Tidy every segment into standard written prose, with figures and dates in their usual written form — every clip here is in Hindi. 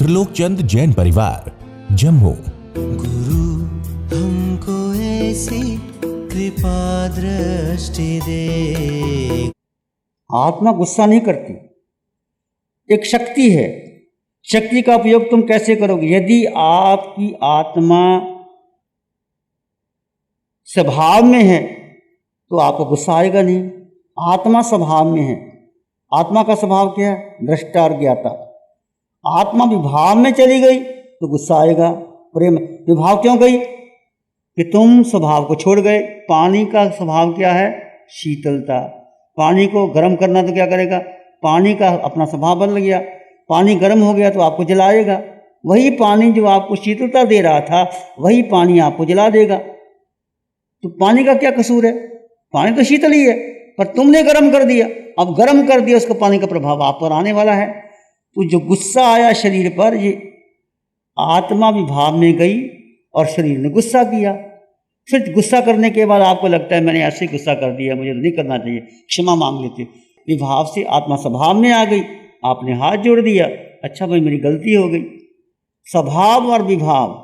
त्रिलोकचंद जैन परिवार, जम्मू। गुरु हमको ऐसी कृपा दृष्टि दे। आत्मा गुस्सा नहीं करती, एक शक्ति है। शक्ति का उपयोग तुम कैसे करोगे? यदि आपकी आत्मा स्वभाव में है तो आपको गुस्सा आएगा नहीं। आत्मा स्वभाव में है। आत्मा का स्वभाव क्या है? दृष्टा और ज्ञाता। आत्मा विभाव में चली गई तो गुस्सा आएगा, प्रेम। विभाव क्यों गई? कि तुम स्वभाव को छोड़ गए। पानी का स्वभाव क्या है? शीतलता। पानी को गर्म करना तो क्या करेगा? पानी का अपना स्वभाव बदल गया। पानी गर्म हो गया तो आपको जलाएगा। वही पानी जो आपको शीतलता दे रहा था, वही पानी आपको जला देगा। तो पानी का क्या कसूर है? पानी तो शीतल ही है, पर तुमने गर्म कर दिया। अब गर्म कर दिया, उसको पानी का प्रभाव आप पर आने वाला है। तो जो गुस्सा आया शरीर पर, ये आत्मा विभाव में गई और शरीर ने गुस्सा किया। फिर गुस्सा करने के बाद आपको लगता है मैंने ऐसे ही गुस्सा कर दिया, मुझे नहीं करना चाहिए, क्षमा मांग लेते। विभाव से आत्मा स्वभाव में आ गई, आपने हाथ जोड़ दिया, अच्छा भाई मेरी गलती हो गई। स्वभाव और विभाव।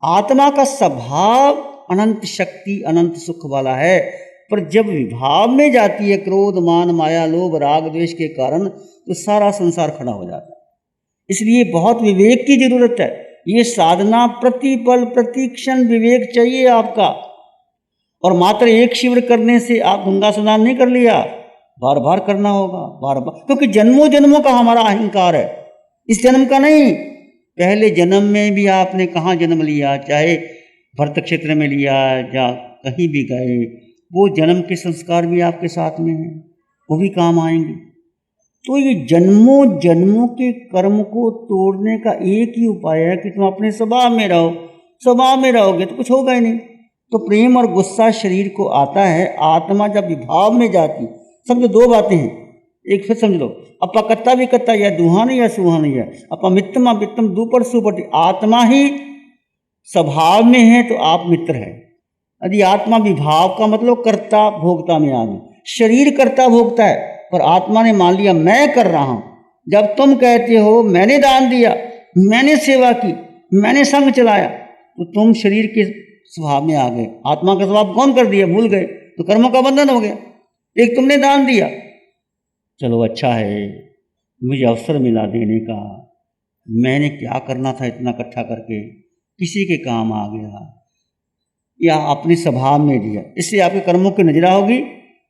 आत्मा का स्वभाव अनंत शक्ति, अनंत सुख वाला है, पर जब विभाव में जाती है, क्रोध, मान, माया, लोभ, राग, द्वेष के कारण, तो सारा संसार खड़ा हो जाता है। इसलिए बहुत विवेक की जरूरत है। ये साधना प्रतिपल प्रतिक्षण विवेक चाहिए आपका। और मात्र एक शिविर करने से आप गंगा स्नान नहीं कर लिया, बार बार करना होगा, बार बार, क्योंकि जन्मों जन्मों का हमारा अहंकार है, इस जन्म का नहीं। पहले जन्म में भी आपने कहाँ जन्म लिया, चाहे भरत क्षेत्र में लिया या कहीं भी गए, वो जन्म के संस्कार भी आपके साथ में हैं, वो भी काम आएंगे। तो ये जन्मों जन्मों के कर्म को तोड़ने का एक ही उपाय है कि तुम अपने स्वभाव में रहो। स्वभाव में रहोगे तो कुछ होगा ही नहीं। तो प्रेम और गुस्सा शरीर को आता है। आत्मा जब विभाव में जाती, समझो दो बातें हैं, एक फिर समझ लो, अपा कत्ता विकत्ता, या दुहान या सुहान, या अपा मित्तम अमित्तम दुपट सुपट। आत्मा ही स्वभाव में है तो आप मित्र हैं। यदि आत्मा विभाव का मतलब कर्ता भोक्ता में आ गई, शरीर कर्ता भोक्ता है, पर आत्मा ने मान लिया मैं कर रहा हूं। जब तुम कहते हो मैंने दान दिया, मैंने सेवा की, मैंने संग चलाया, तो तुम शरीर के स्वभाव में आ गए। आत्मा का स्वभाव कौन कर दिया? भूल गए, तो कर्मों का बंधन हो गया। एक तुमने दान दिया, चलो अच्छा है, मुझे अवसर मिला देने का, मैंने क्या करना था इतना इकट्ठा करके, किसी के काम आ गया, या अपने स्वभाव में दिया, इससे आपके कर्मों की नजरा होगी,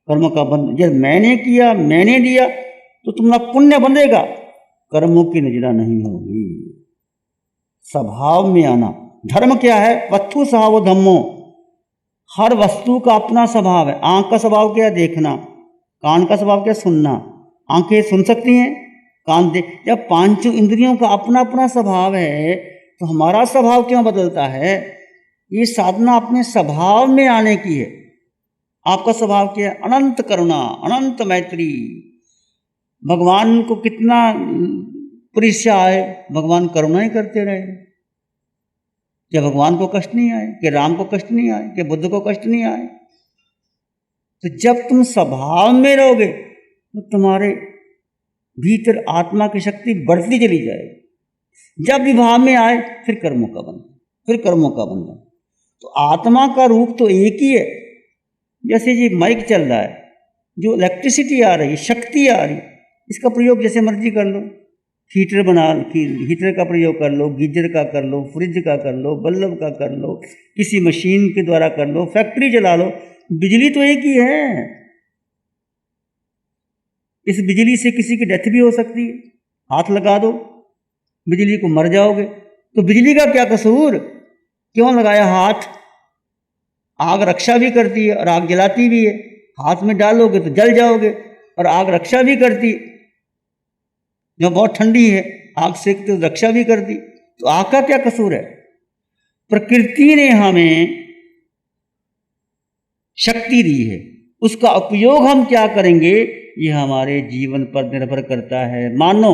कर्मों का बंध। जब मैंने किया, मैंने दिया, तो तुम्हारा पुण्य बंधेगा, कर्मों की नजरा नहीं होगी। स्वभाव में आना। धर्म क्या है? वस्तु स्वभाव धम्मो। हर वस्तु का अपना स्वभाव है। आंख का स्वभाव क्या है? देखना। कान का स्वभाव क्या है? सुनना। आंखें सुन सकती हैं, कान देख। जब पांचों इंद्रियों का अपना अपना स्वभाव है, तो हमारा स्वभाव क्यों बदलता है? ये साधना अपने स्वभाव में आने की है। आपका स्वभाव क्या है? अनंत करुणा, अनंत मैत्री। भगवान को कितना परीक्षा आए, भगवान करुणा ही करते रहे। क्या भगवान को कष्ट नहीं आए? कि राम को कष्ट नहीं आए? कि बुद्ध को कष्ट नहीं आए? तो जब तुम स्वभाव में रहोगे तो तुम्हारे भीतर आत्मा की शक्ति बढ़ती चली जाएगी। जब विभाव में आए, फिर कर्मों का बंधन, फिर कर्मों का बंधन। तो आत्मा का रूप तो एक ही है। जैसे ये माइक चल रहा है, जो इलेक्ट्रिसिटी आ रही, शक्ति आ रही, इसका प्रयोग जैसे मर्जी कर लो। हीटर हीटर का प्रयोग कर लो, गीजर का कर लो, फ्रिज का कर लो, बल्ब का कर लो, किसी मशीन के द्वारा कर लो, फैक्ट्री चला लो, बिजली तो एक ही है। इस बिजली से किसी की डेथ भी हो सकती है। हाथ लगा दो, बिजली को, मर जाओगे। तो बिजली का क्या कसूर? क्यों लगाया हाथ? आग रक्षा भी करती है और आग जलाती भी है। हाथ में डालोगे तो जल जाओगे, और आग रक्षा भी करती। जो बहुत ठंडी है, आग सेकते तो रक्षा भी करती। तो आग का क्या कसूर है? प्रकृति ने हमें शक्ति दी है, उसका उपयोग हम क्या करेंगे, ये हमारे जीवन पर निर्भर करता है। मानो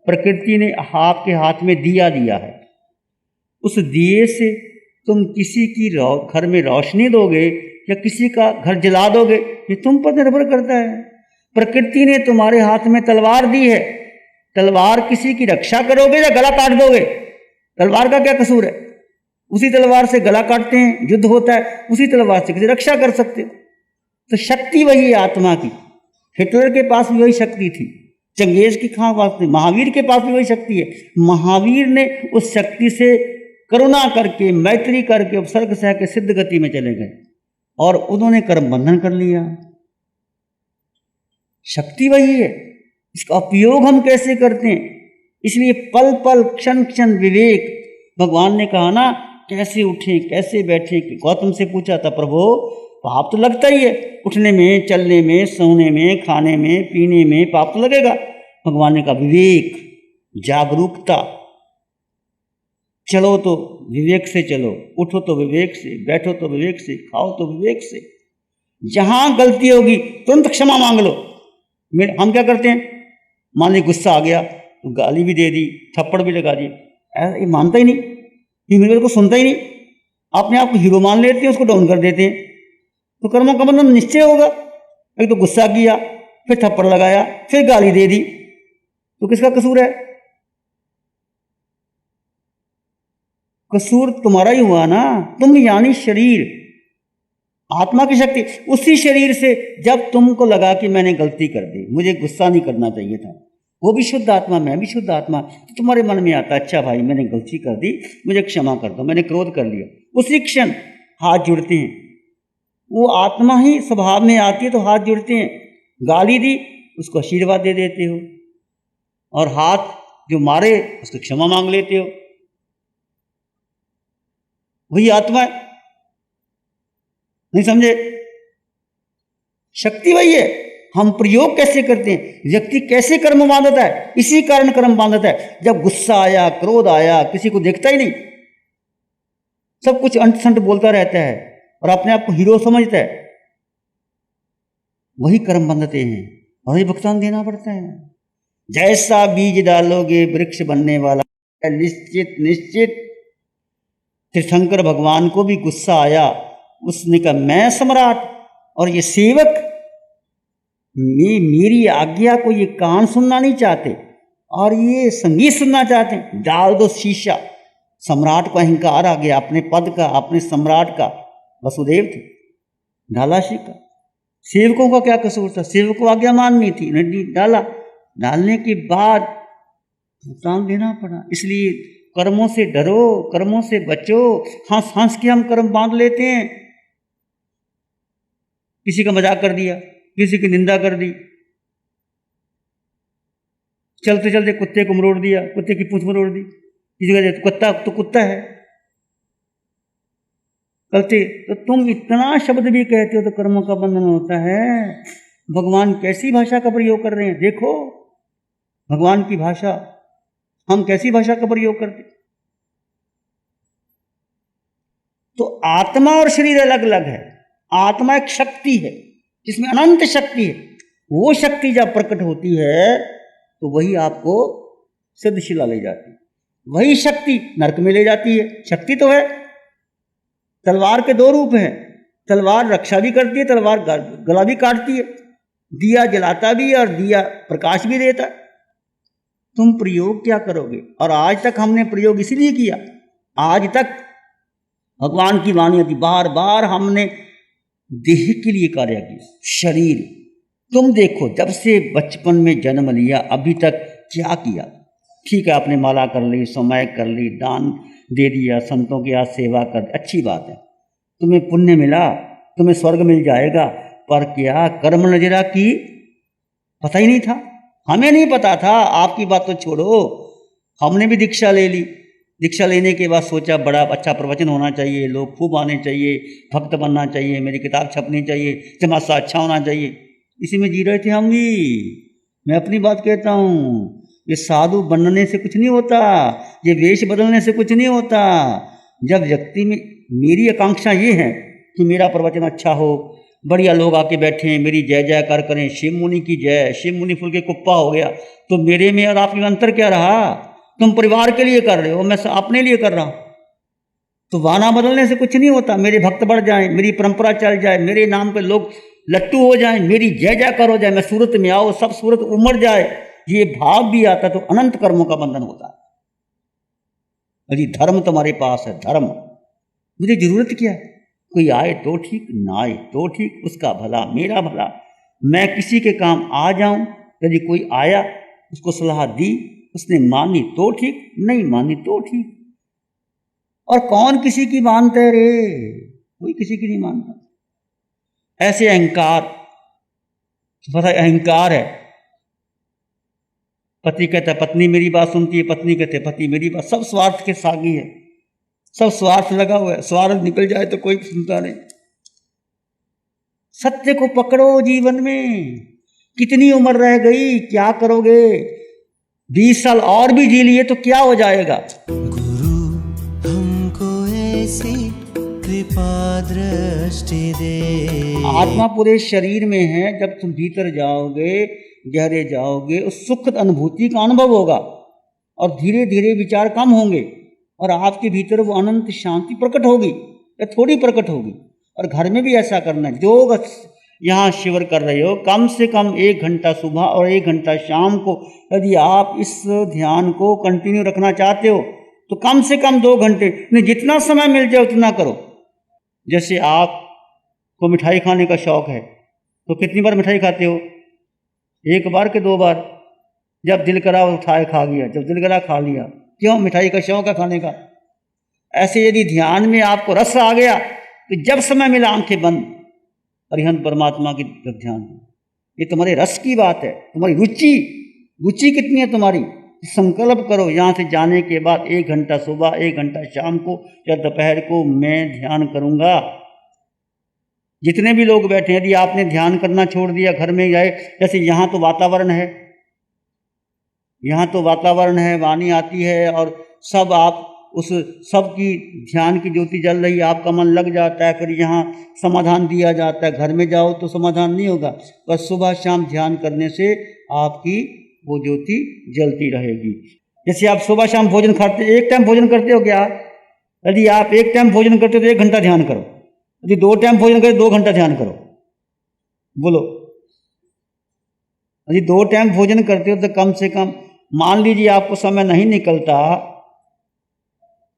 प्रकृति ने आपके हाथ में दिया दिया है, उस दिए से तुम किसी की घर में रोशनी दोगे या किसी का घर जला दोगे, ये तुम पर निर्भर करता है। प्रकृति ने तुम्हारे हाथ में तलवार दी है, तलवार किसी की रक्षा करोगे या गला काट दोगे? तलवार का क्या कसूर है? उसी तलवार से गला काटते हैं, युद्ध होता है, उसी तलवार से किसी रक्षा कर सकते हो। तो शक्ति वही है आत्मा की। हिटलर के पास भी वही शक्ति थी, चंगेज की कहाँ बात थी, महावीर के पास भी वही शक्ति है। महावीर ने उस शक्ति से करुणा करके, मैत्री करके, उपसर्ग सह के सिद्ध गति में चले गए और उन्होंने कर्म बंधन कर लिया। शक्ति वही है, इसका उपयोग हम कैसे करते हैं। इसलिए पल पल क्षण क्षण विवेक। भगवान ने कहा ना, कैसे उठे कैसे बैठे। गौतम से पूछा था, प्रभु पाप तो लगता ही है, उठने में, चलने में, सोने में, खाने में, पीने में पाप तो लगेगा। भगवान ने कहा विवेक, जागरूकता। चलो तो विवेक से चलो, उठो तो विवेक से, बैठो तो विवेक से, खाओ तो विवेक से। जहां गलती होगी तुरंत क्षमा मांग लो। हम क्या करते हैं, मान ली गुस्सा आ गया तो गाली भी दे दी, थप्पड़ भी लगा दी, ये मानता ही नहीं, ये मेरे को सुनता ही नहीं, अपने आप को हीरो मान लेते हैं, उसको डाउन कर देते हैं। तो कर्मों का बंधन निश्चय होगा। एक तो गुस्सा किया, फिर थप्पड़ लगाया, फिर गाली दे दी, तो किसका कसूर है? कसूर तुम्हारा ही हुआ ना। तुम यानी शरीर, आत्मा की शक्ति। उसी शरीर से जब तुमको लगा कि मैंने गलती कर दी, मुझे गुस्सा नहीं करना चाहिए था, वो भी शुद्ध आत्मा, मैं भी शुद्ध आत्मा, तो तुम्हारे मन में आता, अच्छा भाई मैंने गलती कर दी, मुझे क्षमा कर दो, मैंने क्रोध कर लिया। उसी क्षण हाथ जुड़ते हैं, वो आत्मा ही स्वभाव में आती है तो हाथ जुड़ते हैं। गाली दी, उसको आशीर्वाद दे देते हो, और हाथ जो मारे उसको क्षमा मांग लेते हो। वही आत्मा है, नहीं समझे? शक्ति वही है। हम प्रयोग कैसे करते हैं, व्यक्ति कैसे कर्म बांधता है, इसी कारण कर्म बांधता है। जब गुस्सा आया, क्रोध आया, किसी को देखता ही नहीं, सब कुछ अंट संट बोलता रहता है और अपने आप को हीरो समझता है, वही कर्म बांधते हैं और वही भुगतान देना पड़ता है। जैसा बीज डालोगे वृक्ष बनने वाला है, निश्चित निश्चित। तीर्थंकर भगवान को भी गुस्सा आया, उसने कहा मैं सम्राट और ये सेवक मेरी आज्ञा को ये कान सुनना नहीं चाहते और ये संगीत सुनना चाहते हैं, डाल दो शीशा। सम्राट को अहंकार आ गया अपने पद का, अपने सम्राट का। वसुदेव थे, डाला शीशा। सेवकों का क्या कसूर था, सेवक को आज्ञा माननी थी, नहीं डाला। डालने के बाद भुगतान देना पड़ा। इसलिए कर्मों से डरो, कर्मों से बचो। हंस हंस के हम कर्म बांध लेते हैं। किसी का मजाक कर दिया, किसी की निंदा कर दी, चलते चलते कुत्ते को मरोड़ दिया, कुत्ते की पूंछ मरोड़ दी, किसी का कुत्ता तो कुत्ता है करते, तो तुम इतना शब्द भी कहते हो तो कर्मों का बंधन होता है। भगवान कैसी भाषा का प्रयोग कर रहे हैं, देखो भगवान की भाषा, हम कैसी भाषा का प्रयोग करते। तो आत्मा और शरीर अलग अलग है। आत्मा एक शक्ति है जिसमें अनंत शक्ति है। वो शक्ति जब प्रकट होती है तो वही आपको सिद्धशिला ले जाती है, वही शक्ति नरक में ले जाती है। शक्ति तो है। तलवार के दो रूप हैं, तलवार रक्षा भी करती है, तलवार गला भी काटती है, दिया जलाता भी है और दिया प्रकाश भी देता है। तुम प्रयोग क्या करोगे? और आज तक हमने प्रयोग इसलिए किया, आज तक भगवान की वाणी थी, बार बार हमने देह के लिए कार्य किया। शरीर, तुम देखो जब से बचपन में जन्म लिया अभी तक क्या किया। ठीक है, आपने माला कर ली, समय कर ली, दान दे दिया, संतों की आज सेवा कर दी, अच्छी बात है, तुम्हें पुण्य मिला, तुम्हें स्वर्ग मिल जाएगा। पर क्या कर्म नजरा की पता ही नहीं था, हमें नहीं पता था। आपकी बात तो छोड़ो, हमने भी दीक्षा ले ली। दीक्षा लेने के बाद सोचा बड़ा अच्छा प्रवचन होना चाहिए, लोग खूब आने चाहिए, भक्त बनना चाहिए, मेरी किताब छपनी चाहिए, चमासा अच्छा होना चाहिए। इसी में जी रहे थे हम भी। मैं अपनी बात कहता हूँ, ये साधु बनने से कुछ नहीं होता, ये वेश बदलने से कुछ नहीं होता। जब व्यक्ति में, मेरी आकांक्षा ये है कि मेरा प्रवचन अच्छा हो, बढ़िया लोग आके बैठे, मेरी जय जयकार करें, शिव मुनि की जय, शिव मुनि फूल के कुप्पा हो गया, तो मेरे में और आप में अंतर क्या रहा? तुम परिवार के लिए कर रहे हो, मैं अपने लिए कर रहा हूँ। तो वाना बदलने से कुछ नहीं होता। मेरे भक्त बढ़ जाएं, मेरी परंपरा चल जाए, मेरे नाम पे लोग लट्टू हो जाएं, मेरी जय जयकार हो जाए, मैं सूरत में आओ, सब सूरत उमड़ जाए, ये भाव भी आता तो अनंत कर्मों का बंधन होता है। यदि धर्म तुम्हारे पास है, धर्म, मुझे जरूरत क्या है? कोई आए तो ठीक, ना आए तो ठीक, उसका भला मेरा भला, मैं किसी के काम आ जाऊं। यदि कोई आया, उसको सलाह दी, उसने मानी तो ठीक, नहीं मानी तो ठीक। और कौन किसी की मानता है रे? कोई किसी की नहीं मानता। ऐसे अहंकार, पता अहंकार है। पति कहता है पत्नी मेरी बात सुनती है, पत्नी कहते पति मेरी बात, सब स्वार्थ के सागी है, सब स्वार्थ लगा हुआ है। स्वार्थ निकल जाए तो कोई सुनता नहीं। सत्य को पकड़ो जीवन में। कितनी उम्र रह गई, क्या करोगे? 20 साल और भी जी लिए तो क्या हो जाएगा? गुरु हमको ऐसी कृपा दृष्टि दे। आत्मा पूरे शरीर में है। जब तुम भीतर जाओगे, गहरे जाओगे, उस सुखद अनुभूति का अनुभव होगा और धीरे धीरे विचार कम होंगे और आपके भीतर वो अनंत शांति प्रकट होगी या थोड़ी प्रकट होगी। और घर में भी ऐसा करना है। जो यहाँ शिविर कर रहे हो, कम से कम 1 घंटा सुबह और 1 घंटा शाम को, यदि आप इस ध्यान को कंटिन्यू रखना चाहते हो तो कम से कम 2 घंटे, नहीं जितना समय मिल जाए उतना करो। जैसे आपको मिठाई खाने का शौक है तो कितनी बार मिठाई खाते हो? 1 बार के 2 बार? जब दिल करा उठाए खा लिया, जब दिल करा खा लिया। क्यों? मिठाई का शौक है खाने का। ऐसे यदि ध्यान में आपको रस आ गया तो जब समय मिला आंखें बंद, अरिहंत परमात्मा की तरफ ध्यान। ये तुम्हारे रस की बात है, तुम्हारी रुचि कितनी है तुम्हारी। संकल्प करो यहाँ से जाने के बाद 1 घंटा सुबह, 1 घंटा शाम को या दोपहर को मैं ध्यान करूँगा। जितने भी लोग बैठे हैं, यदि आपने ध्यान करना छोड़ दिया, घर में जाए, जैसे यहाँ तो वातावरण है, यहाँ तो वातावरण है, वाणी आती है और सब आप उस सब की ध्यान की ज्योति जल रही है, आपका मन लग जाता है, फिर यहाँ समाधान दिया जाता है। घर में जाओ तो समाधान नहीं होगा, बस सुबह शाम ध्यान करने से आपकी वो ज्योति जलती रहेगी। जैसे आप सुबह शाम भोजन खाते, एक टाइम भोजन करते हो क्या? यदि आप एक टाइम भोजन करते हो तो 1 घंटा ध्यान करो। यदि 2 टाइम भोजन करते 2 घंटा ध्यान करो। बोलो, यदि 2 टाइम भोजन करते हो तो कम से कम, मान लीजिए आपको समय नहीं निकलता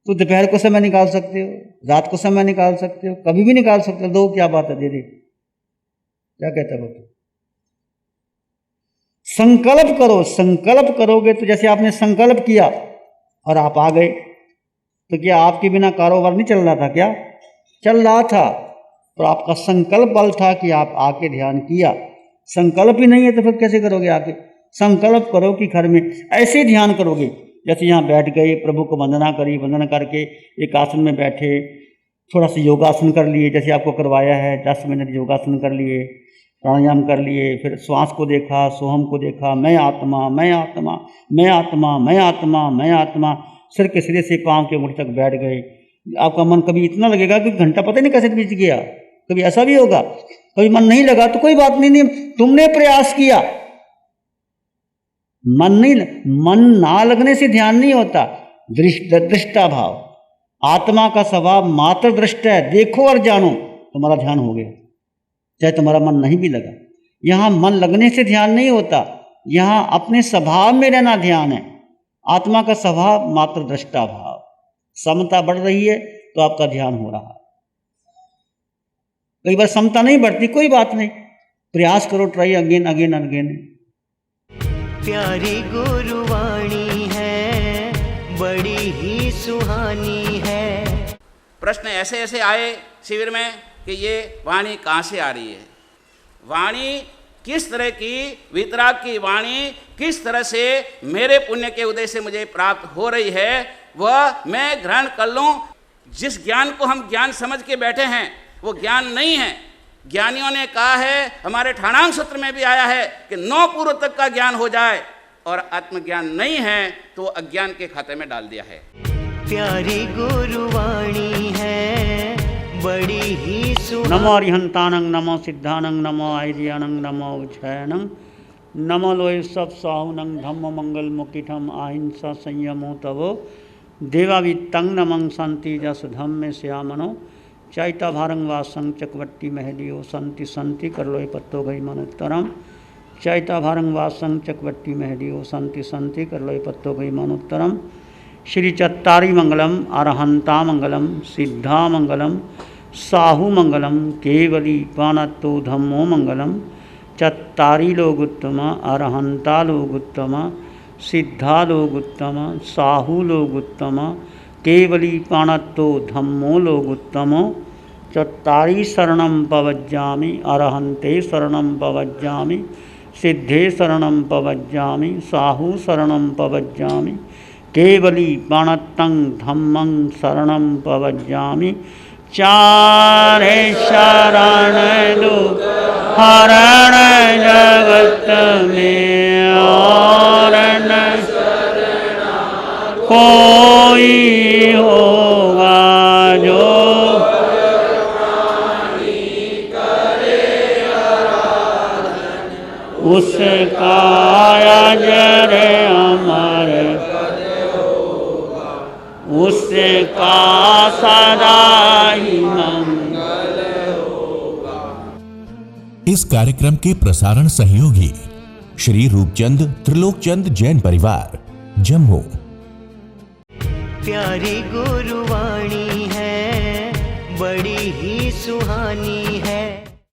तो दोपहर को समय निकाल सकते हो, रात को समय निकाल सकते हो, कभी भी निकाल सकते हो। दो, क्या बात है, दे दे। क्या कहता है वो? संकल्प करो। संकल्प करोगे तो जैसे आपने संकल्प किया और आप आ गए, तो क्या आपके बिना कारोबार नहीं चल रहा था? क्या चल रहा था? तो आपका संकल्प बल था कि आप आके ध्यान किया। संकल्प ही नहीं है तो फिर कैसे करोगे आके? संकल्प करो कि घर में ऐसे ध्यान करोगे। जैसे यहाँ बैठ गए, प्रभु को वंदना करी, वंदना करके एक आसन में बैठे, थोड़ा सा योगासन कर लिए जैसे आपको करवाया है, 10 मिनट योगासन कर लिए, प्राणायाम कर लिए, फिर श्वास को देखा, सोहम को देखा, मैं आत्मा, मैं आत्मा, मैं आत्मा, मैं आत्मा, मैं आत्मा, सिर के सिरे से पाँव के मुड़ तक बैठ गए। आपका मन कभी इतना लगेगा कि घंटा पता नहीं कैसे बीत गया। कभी ऐसा भी होगा, कभी मन नहीं लगा तो कोई बात नहीं, तुमने प्रयास किया। मन ना लगने से ध्यान नहीं होता। दृष्टा भाव, आत्मा का स्वभाव मात्र दृष्टा है, देखो और जानो, तुम्हारा ध्यान हो गया, चाहे तुम्हारा मन नहीं भी लगा। यहाँ मन लगने से ध्यान नहीं होता, यहाँ अपने स्वभाव में रहना ध्यान है। आत्मा का स्वभाव मात्र दृष्टा भाव, समता बढ़ रही है तो आपका ध्यान हो रहा है। कई बार समता नहीं बढ़ती, कोई बात नहीं, प्रयास करो, ट्राई अगेन अगेन अगेन। प्यारी गुरुवाणी है, बड़ी ही सुहानी है। प्रश्न ऐसे ऐसे आए शिविर में कि ये वाणी कहाँ से आ रही है, वाणी किस तरह की, वितराग की वाणी किस तरह से मेरे पुण्य के उदय से मुझे प्राप्त हो रही है, वह मैं ग्रहण कर लूँ। जिस ज्ञान को हम ज्ञान समझ के बैठे हैं वो ज्ञान नहीं है। ज्ञानियों ने कहा है, हमारे ठाणांग सूत्र में भी आया है कि 9 पूर्व तक का ज्ञान हो जाए, और आत्मज्ञान नहीं है तो अज्ञान के खाते में डाल दिया है। प्यारी गुरुवाणी है, बड़ी ही नमो अरिहंतानंग, नमो सिद्धानंग, नमो आर्यानंग, नमो उच्छयनंग, नमो लोय सब साहुनंग, धम्म मंगल मुकिठम अहिंसा संयमो तवो देवावितंग नमं शांति जस धम्मे श्यामनो चैता भारंग वासंग चकवट्टी महलियो संति संति कर लोय पत्तो गई मनोत्तरम चैताभारं वासं चकवट्टी महदियो संति संति करलय पत्तो गई मनोत्तरम। श्री चत्तारी मंगलम अरहंता मंगलम सिद्धा मंगलम साहू मंगलम केवली पाणत्तो धम्मो मंगलम। चत्तारी लोग उत्तम, अरहंता लोग उत्तम, सिद्धा लोग उत्तम, साहू लोग उत्तम, केवली पाणत्तो धम्मो लोग उत्तमो। चत्तारी शरणं पवज्जामि, अरहंते शरणं पवज्जामि, सिद्धे शरणं पवज्जामि, साहू शरणं पवज्जामि, केवली पाणत्तं धम्मं शरणं पवज्जामि। चारे शरण दो हरण जगत में और न कोई होगा जो उसका अजर अमर, उसका सदा ही मंगल होगा। इस कार्यक्रम के प्रसारण सहयोगी श्री रूपचंद त्रिलोकचंद जैन परिवार, जम्मू। प्यारी गुरुवाणी है, बड़ी ही सुहानी है।